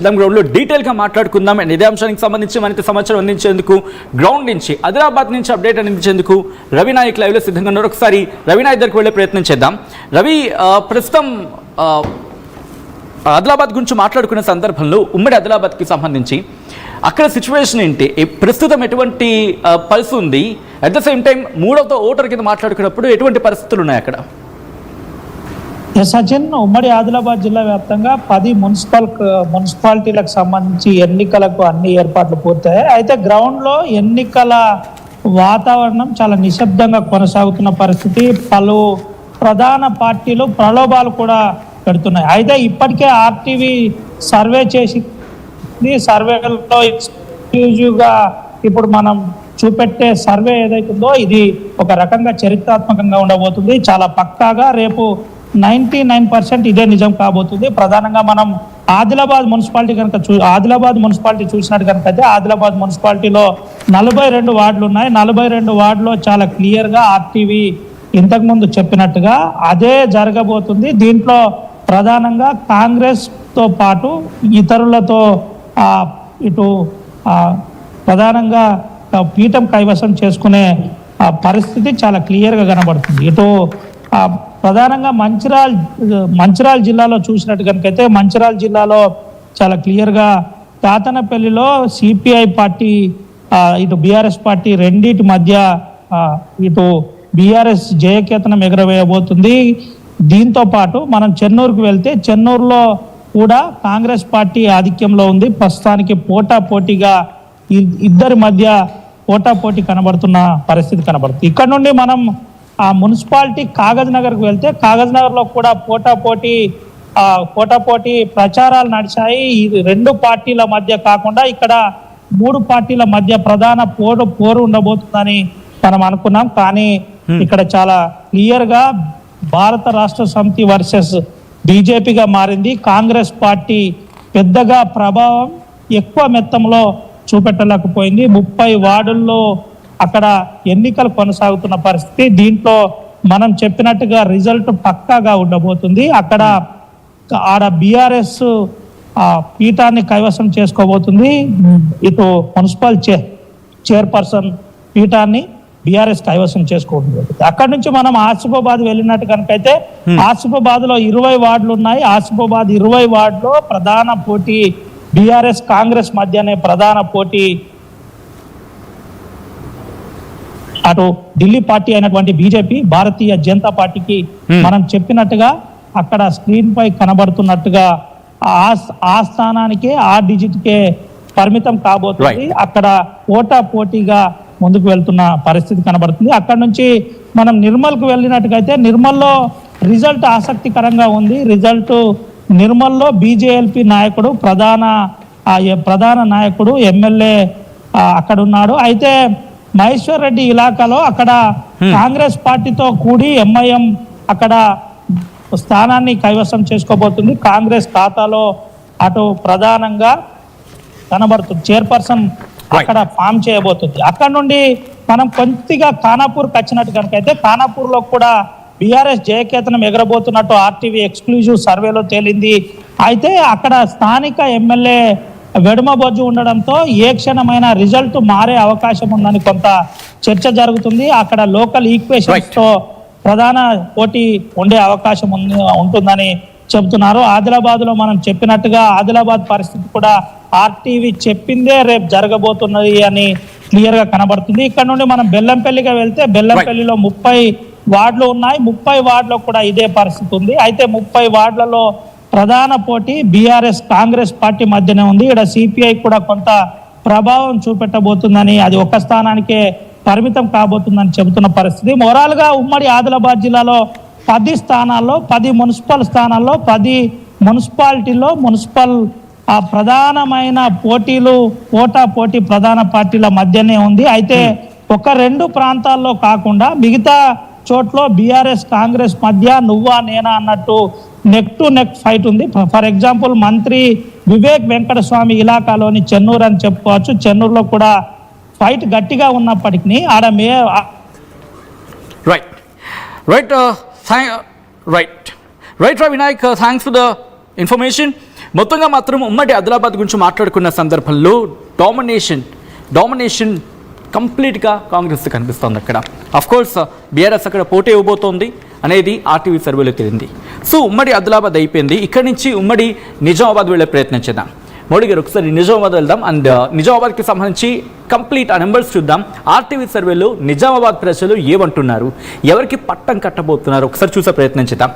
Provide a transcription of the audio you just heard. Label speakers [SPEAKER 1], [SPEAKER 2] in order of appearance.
[SPEAKER 1] గ్రౌండ్లో డీటెయిల్గా మాట్లాడుకుందాం. అండ్ ఇదే అంశానికి సంబంధించి మరింత సమాచారం అందించేందుకు గ్రౌండ్ నుంచి ఆదిలాబాద్ నుంచి అప్డేట్ అందించేందుకు రవి నాయక్ లైవ్లో సిద్ధంగా ఉన్నారు. ఒకసారి రవి నాయక్ దగ్గరికి వెళ్ళే ప్రయత్నం చేద్దాం. రవి, ప్రస్తుతం ఆదిలాబాద్ గురించి మాట్లాడుకునే సందర్భంలో ఉమ్మడి ఆదిలాబాద్కి సంబంధించి అక్కడ సిచ్యువేషన్ ఏంటి, ప్రస్తుతం ఎటువంటి పరిస్థితి ఉంది, అట్ ద సేమ్ టైం మూడవ ఓటర్ కింద మాట్లాడుకున్నప్పుడు ఎటువంటి పరిస్థితులు ఉన్నాయి అక్కడ?
[SPEAKER 2] సచిన్, ఉమ్మడి ఆదిలాబాద్ జిల్లా వ్యాప్తంగా 10 మున్సిపాలిటీలకు సంబంధించి ఎన్నికలకు అన్ని ఏర్పాట్లు పూర్తయ్యాయి. అయితే గ్రౌండ్లో ఎన్నికల వాతావరణం చాలా నిశ్శబ్దంగా కొనసాగుతున్న పరిస్థితి. పలు ప్రధాన పార్టీలు ప్రలోభాలు కూడా పెడుతున్నాయి. అయితే ఇప్పటికే ఆర్టీవీ సర్వే చేసి సర్వేలో ఎక్స్క్లూజివ్గా ఇప్పుడు మనం చూపెట్టే సర్వే ఏదైతుందో ఇది ఒక రకంగా చరిత్రాత్మకంగా ఉండబోతుంది. చాలా పక్కాగా రేపు 99% ఇదే నిజం కాబోతుంది. ప్రధానంగా మనం ఆదిలాబాద్ మున్సిపాలిటీ చూసినట్టు కనుక అయితే ఆదిలాబాద్ మున్సిపాలిటీలో 42 వార్డులు ఉన్నాయి. 42 వార్డులో చాలా క్లియర్గా ఆర్టీవీ ఇంతకుముందు చెప్పినట్టుగా అదే జరగబోతుంది. దీంట్లో ప్రధానంగా కాంగ్రెస్తో పాటు ఇతరులతో ఇటు ప్రధానంగా పీఠం కైవసం చేసుకునే పరిస్థితి చాలా క్లియర్గా కనబడుతుంది. ఇటు ప్రధానంగా మంచిర్యాల జిల్లాలో చూసినట్టు కనుకైతే మంచిర్యాల జిల్లాలో చాలా క్లియర్గా తాతనపల్లిలో సిపిఐ పార్టీ ఇటు బీఆర్ఎస్ పార్టీ రెండింటి మధ్య ఇటు బీఆర్ఎస్ జయకేతనం ఎగరవేయబోతుంది. దీంతో పాటు మనం చెన్నూరుకు వెళ్తే చెన్నూరులో కూడా కాంగ్రెస్ పార్టీ ఆధిక్యంలో ఉంది. ప్రస్తుతానికి పోటాపోటీగా ఇద్దరి మధ్య పోటాపోటీ కనబడుతున్న పరిస్థితి కనబడుతుంది. ఇక్కడ నుండి మనం ఆ మున్సిపాలిటీ కాగజ్ నగర్కు వెళ్తే కాగజ్ నగర్లో కూడా పోటాపోటీ ప్రచారాలు నడిచాయి. ఇది 2 పార్టీల మధ్య కాకుండా ఇక్కడ 3 పార్టీల మధ్య ప్రధాన పోరు ఉండబోతుందని మనం అనుకున్నాం. కానీ ఇక్కడ చాలా క్లియర్గా భారత రాష్ట్ర సమితి వర్సెస్ బీజేపీగా మారింది. కాంగ్రెస్ పార్టీ పెద్దగా ప్రభావం ఎక్కువ మొత్తంలో చూపెట్టలేకపోయింది. 30 వార్డుల్లో అక్కడ ఎన్నికలు కొనసాగుతున్న పరిస్థితి. దీంట్లో మనం చెప్పినట్టుగా రిజల్ట్ పక్కాగా ఉండబోతుంది. ఆడ బీఆర్ఎస్ పీఠాన్ని కైవసం చేసుకోబోతుంది. ఇటు మున్సిపల్ చైర్పర్సన్ పీఠాన్ని బీఆర్ఎస్ కైవసం చేసుకోబోతుంది. అక్కడి నుంచి మనం ఆసిఫాబాద్ వెళ్ళినట్టు కనుకైతే ఆసిఫాబాద్ లో 20 వార్డులు ఉన్నాయి. ఆసిఫాబాద్ 20 వార్డులో ప్రధాన పోటీ బీఆర్ఎస్ కాంగ్రెస్ మధ్యనే ప్రధాన పోటీ. అటు ఢిల్లీ పార్టీ అయినటువంటి బీజేపీ భారతీయ జనతా పార్టీకి మనం చెప్పినట్టుగా అక్కడ స్క్రీన్ పై కనబడుతున్నట్టుగా ఆ స్థానానికే ఆ డిజిట్కే పరిమితం కాబోతుంది. అక్కడ పోటాపోటీగా ముందుకు వెళ్తున్న పరిస్థితి కనబడుతుంది. అక్కడ నుంచి మనం నిర్మల్కు వెళ్ళినట్టుగైతే నిర్మల్లో రిజల్ట్ ఆసక్తికరంగా ఉంది. రిజల్ట్ నిర్మల్లో బీజేఎల్పీ నాయకుడు ప్రధాన నాయకుడు ఎమ్మెల్యే అక్కడ ఉన్నాడు. అయితే మహేశ్వర్ రెడ్డి ఇలాకాలో అక్కడ కాంగ్రెస్ పార్టీతో కూడి ఎంఐఎం అక్కడ స్థానాన్ని కైవసం చేసుకోబోతుంది. కాంగ్రెస్ ఖాతాలో అటు ప్రధానంగా కనబడుతుంది చైర్పర్సన్ అక్కడ ఫామ్ చేయబోతుంది. అక్కడ నుండి మనం కొద్దిగా ఖానాపూర్కి వచ్చినట్టు కనుకైతే ఖానాపూర్లో కూడా బీఆర్ఎస్ జయకేతనం ఎగరబోతున్నట్టు ఆర్టీవీ ఎక్స్క్లూజివ్ సర్వేలో తేలింది. అయితే అక్కడ స్థానిక ఎమ్మెల్యే వెడుమబొజ్జు ఉండడంతో ఏ క్షణమైన రిజల్ట్ మారే అవకాశం ఉందని కొంత చర్చ జరుగుతుంది. అక్కడ లోకల్ ఈక్వేషన్స్ తో ప్రధాన పోటీ ఉండే అవకాశం ఉంటుందని చెబుతున్నారు. ఆదిలాబాద్ లో మనం చెప్పినట్టుగా ఆదిలాబాద్ పరిస్థితి కూడా ఆర్టీవీ చెప్పిందే రేపు జరగబోతున్నది అని క్లియర్ గా కనబడుతుంది. ఇక్కడ నుండి మనం బెల్లంపల్లిగా వెళ్తే బెల్లంపల్లిలో 30 వార్డులు ఉన్నాయి. 30 వార్డులో కూడా ఇదే పరిస్థితి ఉంది. అయితే 30 వార్డులలో ప్రధాన పోటీ బీఆర్ఎస్ కాంగ్రెస్ పార్టీ మధ్యనే ఉంది. ఇక్కడ సిపిఐ కూడా కొంత ప్రభావం చూపెట్టబోతుందని, అది ఒక స్థానానికే పరిమితం కాబోతుందని చెబుతున్న పరిస్థితి. ఓవరాల్ గా ఉమ్మడి ఆదిలాబాద్ జిల్లాలో 10 స్థానాల్లో 10 మున్సిపల్ స్థానాల్లో 10 మున్సిపాలిటీల్లో ప్రధానమైన పోటీ ప్రధాన పార్టీల మధ్యనే ఉంది. అయితే 1-2 ప్రాంతాల్లో కాకుండా మిగతా చోట్ల బీఆర్ఎస్ కాంగ్రెస్ మధ్య నువ్వా నేనా అన్నట్టు నెక్ టు నెక్ ఫైట్ ఉంది. ఫర్ ఎగ్జాంపుల్ మంత్రి వివేక్ వెంకటస్వామి ఇలాకాలోని చెన్నూరు అని చెప్పుకోవచ్చు. చెన్నూరులో కూడా ఫైట్ గట్టిగా ఉన్నప్పటికీ ఆడ
[SPEAKER 1] right Ravi Naik, thanks for the information. మొత్తంగా మాత్రం ఉమ్మడి ఆదిలాబాద్ గురించి మాట్లాడుకున్న సందర్భంలో డామినేషన్ కంప్లీట్గా కాంగ్రెస్ కనిపిస్తోంది అక్కడ. కోర్స్ బీఆర్ఎస్ అక్కడ పోటీ ఇవ్వబోతోంది అనేది ఆర్టీవీ సర్వేలో తేలింది. సో ఉమ్మడి ఆదిలాబాద్ అయిపోయింది, ఇక్కడి నుంచి ఉమ్మడి నిజామాబాద్ వెళ్ళే ప్రయత్నం చేద్దాం. మోడీ గారు ఒకసారి నిజామాబాద్ వెళ్దాం అండ్ నిజామాబాద్కి సంబంధించి కంప్లీట్ ఆ నెంబర్స్ చూద్దాం. ఆర్టీవీ సర్వేలో నిజామాబాద్ ప్రజలు ఏమంటున్నారు, ఎవరికి పట్టం కట్టబోతున్నారు ఒకసారి చూసే ప్రయత్నం చేద్దాం.